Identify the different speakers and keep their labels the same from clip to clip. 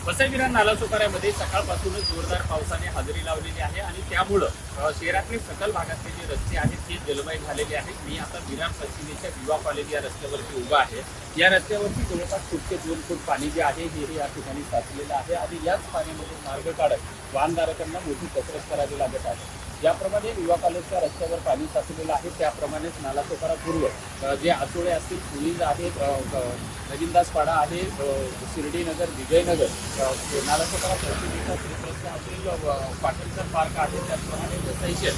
Speaker 1: वसई विरार नालासोपाऱ्यामध्ये सकाळपासूनच जोरदार पावसाने हजेरी लावलेली आहे आणि त्यामुळं शहरातले सकल भागातले जे रस्ते आहेत ते जलमय झालेले आहेत। मी आता विरार पश्चिमेच्या विवा कॉलेज या रस्त्यावरती उभा आहे। या रस्त्यावरती जवळपास 2 फूट पाणी जे आहे हे या ठिकाणी साचलेलं आहे आणि याच पाण्यामध्ये मार्ग काढत वाहनधारकांना मोठी कसरत करावी लागत आहे। ज्याप्रमाणे विवा कॉलेजच्या रस्त्यावर पाणी साचलेलं आहे त्याप्रमाणेच नालासोपारा पूर्व जे आचोळे असतील, पुलिस आहेत, नवीनदास पाडा आहे, शिर्डीनगर, विजयनगर, नालासोपारा पश्चिमेचा श्रीप्रस्थ असेल, पाटणकर पार्क आहे, त्याचप्रमाणे वसईचे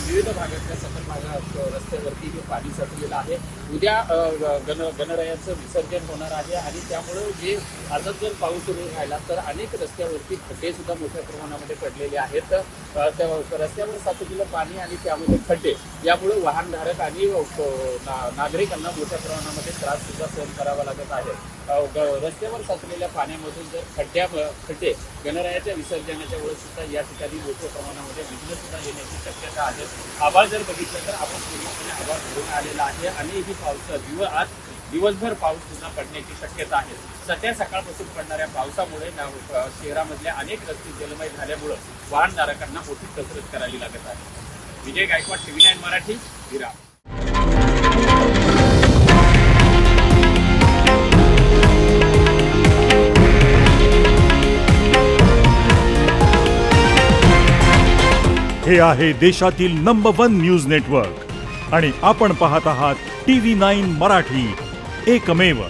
Speaker 1: विविध भागातल्या सकल भागात रस्त्यावरती हे पाणी साचलेलं आहे। उद्या गणरायाचं विसर्जन होणार आहे आणि त्यामुळे जे आजच जर पाऊस सुरू राहिला तर अनेक रस्त्यावरती खड्डे सुद्धा मोठ्या प्रमाणामध्ये पडलेले आहेत। त्या रस्त्यावर साचलेलं पाणी आणि त्यामध्ये खड्डे यामुळे वाहनधारक आणि नागरिकांना मोठ्या प्रमाणामध्ये त्रास सुद्धा सहन करावा लागत आहे। रस्त्यावर साचलेल्या पाण्यामधून जर खड्डे गणरायाच्या विसर्जनाच्या वेळेस सुद्धा या ठिकाणी मोठ्या प्रमाणामध्ये विघ्न सुद्धा येण्याची शक्यता आहे। आभाळ जर बघितलं तर आपण पूर्णपणे आभाळ भरून आलेला आहे आणि ही आज दिवसभर पाऊस सुद्धा पडण्याची शक्यता आहे। सध्या सकाळपासून पडणाऱ्या पावसामुळे शहरामधल्या अनेक रस्ते जलमय झाल्यामुळे वाहनधारकांना मोठी कसरत करावी लागत आहे। विजय गायकवाड, TV9 मराठी, विरार।
Speaker 2: हे आहे देशातील नंबर 1 न्यूज नेटवर्क आणि आपण पाहत आहात TV9 मराठी, एकमेव।